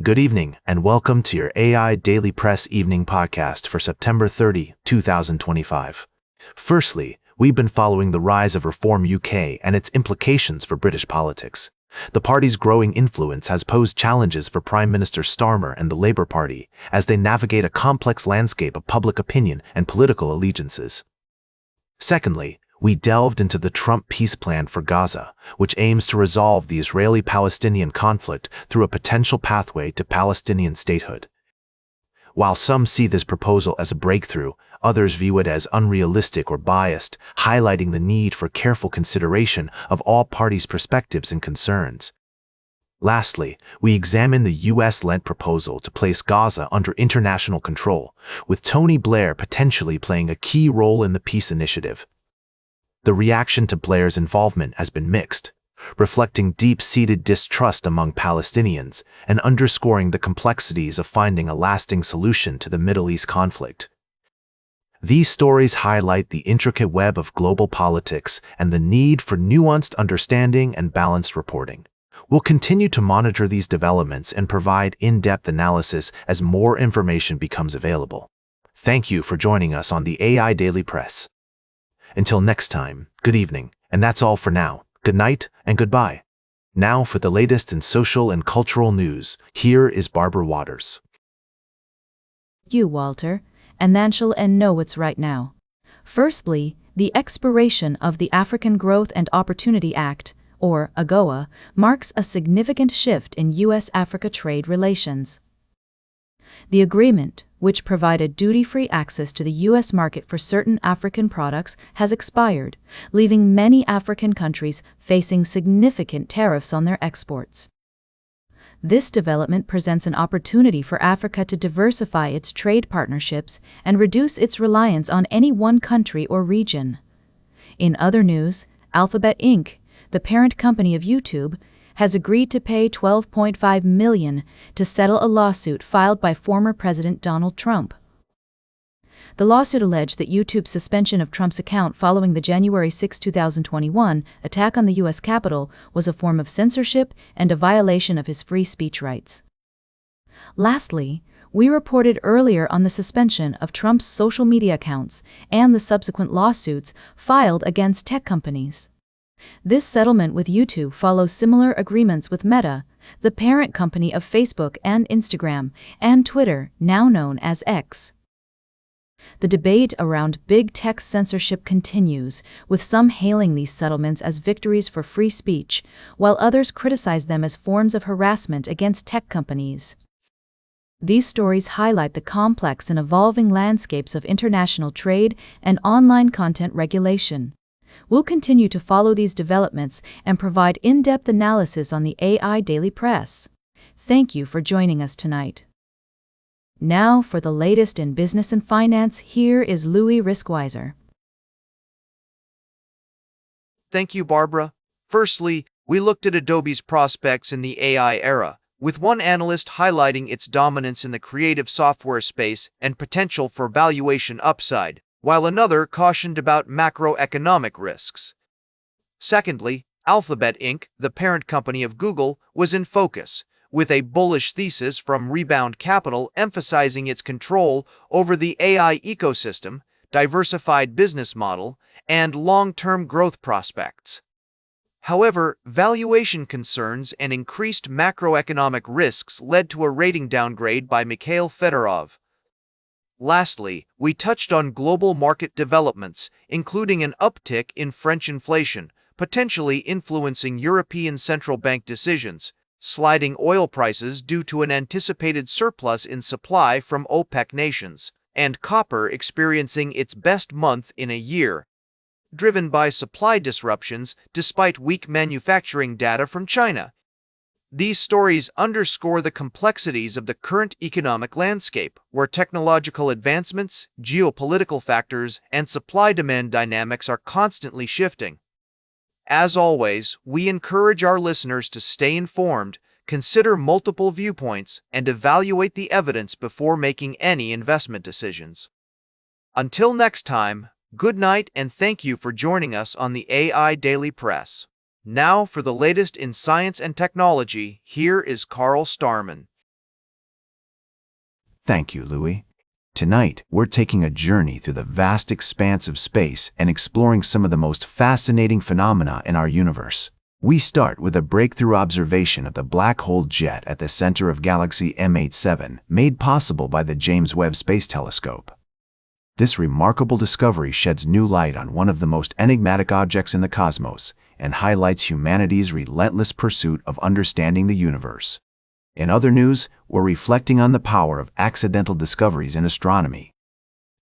Good evening, and welcome to your AI Daily Press evening podcast for September 30, 2025. Firstly, we've been following the rise of Reform UK and its implications for British politics. The party's growing influence has posed challenges for Prime Minister Starmer and the Labour Party as they navigate a complex landscape of public opinion and political allegiances. Secondly, we delved into the Trump peace plan for Gaza, which aims to resolve the Israeli-Palestinian conflict through a potential pathway to Palestinian statehood. While some see this proposal as a breakthrough, others view it as unrealistic or biased, highlighting the need for careful consideration of all parties' perspectives and concerns. Lastly, we examine the U.S.-led proposal to place Gaza under international control, with Tony Blair potentially playing a key role in the peace initiative. The reaction to Blair's involvement has been mixed, reflecting deep-seated distrust among Palestinians and underscoring the complexities of finding a lasting solution to the Middle East conflict. These stories highlight the intricate web of global politics and the need for nuanced understanding and balanced reporting. We'll continue to monitor these developments and provide in-depth analysis as more information becomes available. Thank you for joining us on the AI Daily Press. Until next time, good evening, and that's all for now. Good night and goodbye. Now for the latest in social and cultural news, here is Barbara Waters. You, Walter, and then shall and know what's right now. Firstly, the expiration of the African Growth and Opportunity Act, or AGOA, marks a significant shift in U.S.-Africa trade relations. The agreement, which provided duty-free access to the U.S. market for certain African products, has expired, leaving many African countries facing significant tariffs on their exports. This development presents an opportunity for Africa to diversify its trade partnerships and reduce its reliance on any one country or region. In other news, Alphabet Inc., the parent company of YouTube, has agreed to pay $12.5 million to settle a lawsuit filed by former President Donald Trump. The lawsuit alleged that YouTube's suspension of Trump's account following the January 6, 2021 attack on the U.S. Capitol was a form of censorship and a violation of his free speech rights. Lastly, we reported earlier on the suspension of Trump's social media accounts and the subsequent lawsuits filed against tech companies. This settlement with YouTube follows similar agreements with Meta, the parent company of Facebook and Instagram, and Twitter, now known as X. The debate around big tech censorship continues, with some hailing these settlements as victories for free speech, while others criticize them as forms of harassment against tech companies. These stories highlight the complex and evolving landscapes of international trade and online content regulation. We'll continue to follow these developments and provide in-depth analysis on the AI Daily Press. Thank you for joining us tonight. Now for the latest in business and finance, here is Louis Riskweiser. Thank you, Barbara. Firstly, we looked at Adobe's prospects in the AI era, with one analyst highlighting its dominance in the creative software space and potential for valuation upside, while another cautioned about macroeconomic risks. Secondly, Alphabet Inc., the parent company of Google, was in focus, with a bullish thesis from Rebound Capital emphasizing its control over the AI ecosystem, diversified business model, and long-term growth prospects. However, valuation concerns and increased macroeconomic risks led to a rating downgrade by Mikhail Fedorov. Lastly, we touched on global market developments, including an uptick in French inflation, potentially influencing European central bank decisions, sliding oil prices due to an anticipated surplus in supply from OPEC nations, and copper experiencing its best month in a year, driven by supply disruptions despite weak manufacturing data from China. These stories underscore the complexities of the current economic landscape, where technological advancements, geopolitical factors, and supply-demand dynamics are constantly shifting. As always, we encourage our listeners to stay informed, consider multiple viewpoints, and evaluate the evidence before making any investment decisions. Until next time, good night and thank you for joining us on the AI Daily Press. Now for the latest in science and technology, here is Carl Starman. Thank you, Louis. Tonight, we're taking a journey through the vast expanse of space and exploring some of the most fascinating phenomena in our universe. We start with a breakthrough observation of the black hole jet at the center of galaxy M87, made possible by the James Webb Space Telescope. This remarkable discovery sheds new light on one of the most enigmatic objects in the cosmos and highlights humanity's relentless pursuit of understanding the universe. In other news, we're reflecting on the power of accidental discoveries in astronomy.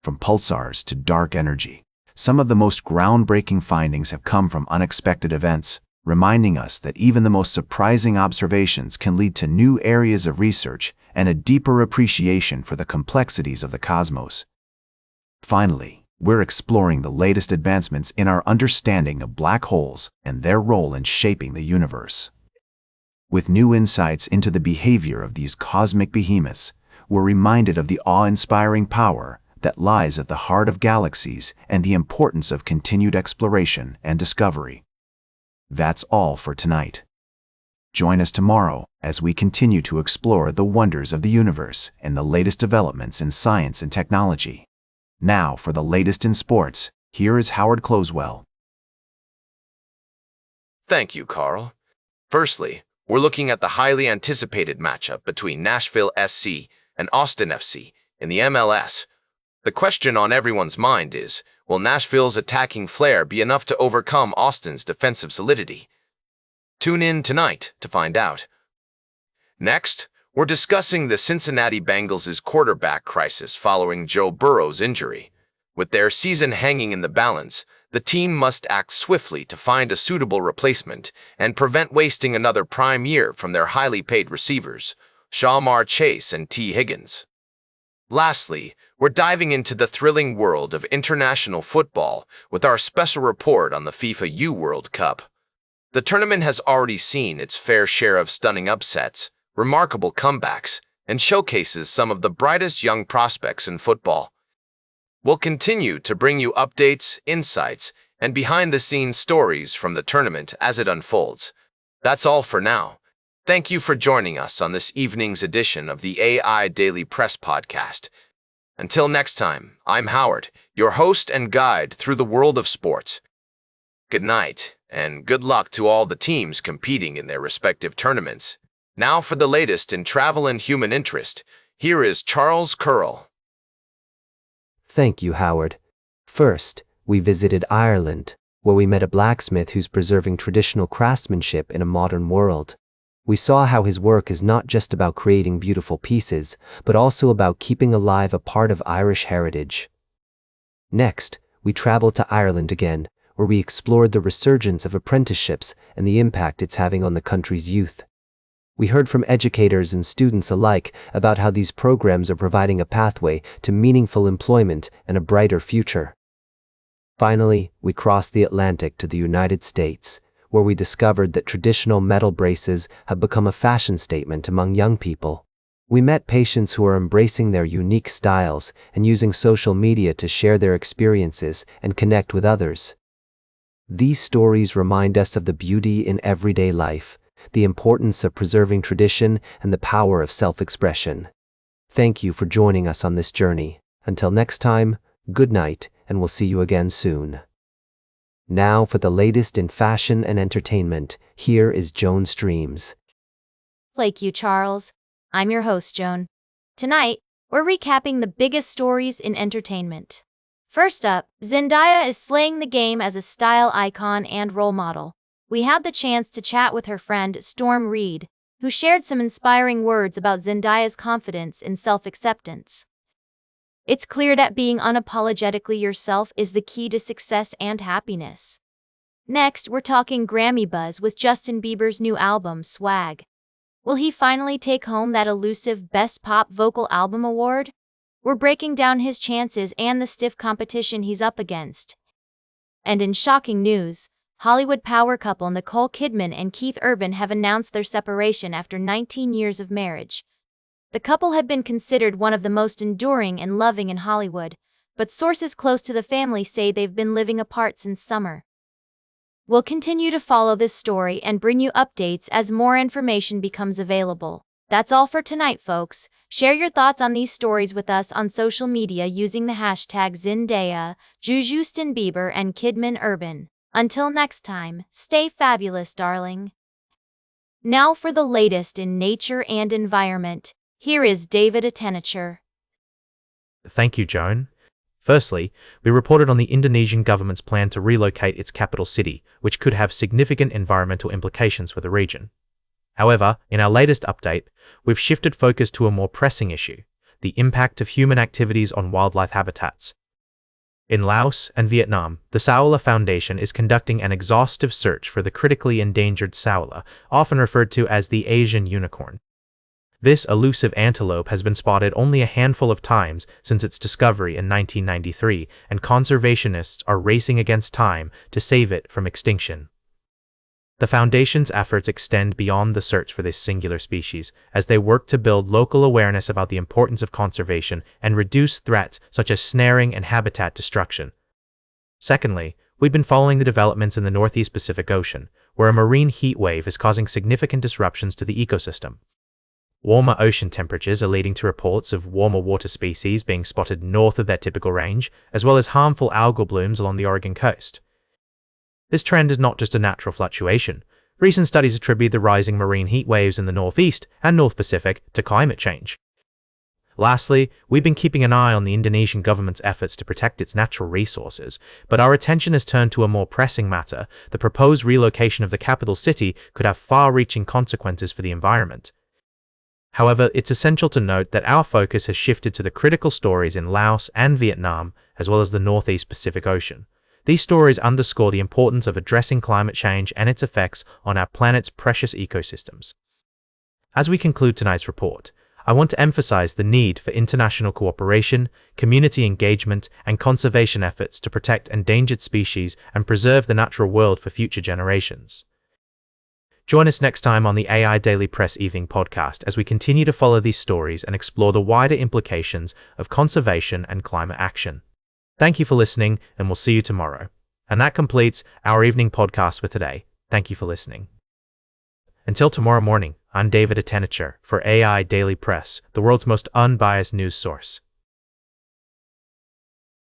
From pulsars to dark energy, some of the most groundbreaking findings have come from unexpected events, reminding us that even the most surprising observations can lead to new areas of research and a deeper appreciation for the complexities of the cosmos. Finally, we're exploring the latest advancements in our understanding of black holes and their role in shaping the universe. With new insights into the behavior of these cosmic behemoths, we're reminded of the awe-inspiring power that lies at the heart of galaxies and the importance of continued exploration and discovery. That's all for tonight. Join us tomorrow as we continue to explore the wonders of the universe and the latest developments in science and technology. Now, for the latest in sports, here is Howard Closewell. Thank you, Carl. Firstly, we're looking at the highly anticipated matchup between Nashville SC and Austin FC in the MLS. The question on everyone's mind is, will Nashville's attacking flair be enough to overcome Austin's defensive solidity? Tune in tonight to find out. Next, we're discussing the Cincinnati Bengals' quarterback crisis following Joe Burrow's injury. With their season hanging in the balance, the team must act swiftly to find a suitable replacement and prevent wasting another prime year from their highly paid receivers, Shamar Chase and T. Higgins. Lastly, we're diving into the thrilling world of international football with our special report on the FIFA U World Cup. The tournament has already seen its fair share of stunning upsets, remarkable comebacks, and showcases some of the brightest young prospects in football. We'll continue to bring you updates, insights, and behind-the-scenes stories from the tournament as it unfolds. That's all for now. Thank you for joining us on this evening's edition of the AI Daily Press podcast. Until next time, I'm Howard, your host and guide through the world of sports. Good night, and good luck to all the teams competing in their respective tournaments. Now for the latest in travel and human interest, here is Charles Curl. Thank you, Howard. First, we visited Ireland, where we met a blacksmith who's preserving traditional craftsmanship in a modern world. We saw how his work is not just about creating beautiful pieces, but also about keeping alive a part of Irish heritage. Next, we traveled to Ireland again, where we explored the resurgence of apprenticeships and the impact it's having on the country's youth. We heard from educators and students alike about how these programs are providing a pathway to meaningful employment and a brighter future. Finally, we crossed the Atlantic to the United States, where we discovered that traditional metal braces have become a fashion statement among young people. We met patients who are embracing their unique styles and using social media to share their experiences and connect with others. These stories remind us of the beauty in everyday life, the importance of preserving tradition, and the power of self-expression. Thank you for joining us on this journey. Until next time, good night, and we'll see you again soon. Now for the latest in fashion and entertainment, here is Joan Streams. Thank you, Charles. I'm your host, Joan. Tonight, we're recapping the biggest stories in entertainment. First up, Zendaya is slaying the game as a style icon and role model. We had the chance to chat with her friend Storm Reed, who shared some inspiring words about Zendaya's confidence and self-acceptance. It's clear that being unapologetically yourself is the key to success and happiness. Next, we're talking Grammy buzz with Justin Bieber's new album, Swag. Will he finally take home that elusive Best Pop Vocal Album award? We're breaking down his chances and the stiff competition he's up against. And in shocking news, Hollywood power couple Nicole Kidman and Keith Urban have announced their separation after 19 years of marriage. The couple had been considered one of the most enduring and loving in Hollywood, but sources close to the family say they've been living apart since summer. We'll continue to follow this story and bring you updates as more information becomes available. That's all for tonight, folks. Share your thoughts on these stories with us on social media using the hashtag Zendaya, Justin Bieber, and Kidman Urban. Until next time, stay fabulous, darling. Now for the latest in nature and environment, here is David Attenacher. Thank you, Joan. Firstly, we reported on the Indonesian government's plan to relocate its capital city, which could have significant environmental implications for the region. However, in our latest update, we've shifted focus to a more pressing issue, the impact of human activities on wildlife habitats. In Laos and Vietnam, the Saola Foundation is conducting an exhaustive search for the critically endangered saola, often referred to as the Asian unicorn. This elusive antelope has been spotted only a handful of times since its discovery in 1993, and conservationists are racing against time to save it from extinction. The Foundation's efforts extend beyond the search for this singular species, as they work to build local awareness about the importance of conservation and reduce threats such as snaring and habitat destruction. Secondly, we've been following the developments in the Northeast Pacific Ocean, where a marine heat wave is causing significant disruptions to the ecosystem. Warmer ocean temperatures are leading to reports of warmer water species being spotted north of their typical range, as well as harmful algal blooms along the Oregon coast. This trend is not just a natural fluctuation. Recent studies attribute the rising marine heat waves in the Northeast and North Pacific to climate change. Lastly, we've been keeping an eye on the Indonesian government's efforts to protect its natural resources, but our attention has turned to a more pressing matter. The proposed relocation of the capital city could have far-reaching consequences for the environment. However, it's essential to note that our focus has shifted to the critical stories in Laos and Vietnam, as well as the Northeast Pacific Ocean. These stories underscore the importance of addressing climate change and its effects on our planet's precious ecosystems. As we conclude tonight's report, I want to emphasize the need for international cooperation, community engagement, and conservation efforts to protect endangered species and preserve the natural world for future generations. Join us next time on the AI Daily Press Evening Podcast as we continue to follow these stories and explore the wider implications of conservation and climate action. Thank you for listening, and we'll see you tomorrow. And that completes our evening podcast for today. Thank you for listening. Until tomorrow morning, I'm David Attenacher for AI Daily Press, the world's most unbiased news source.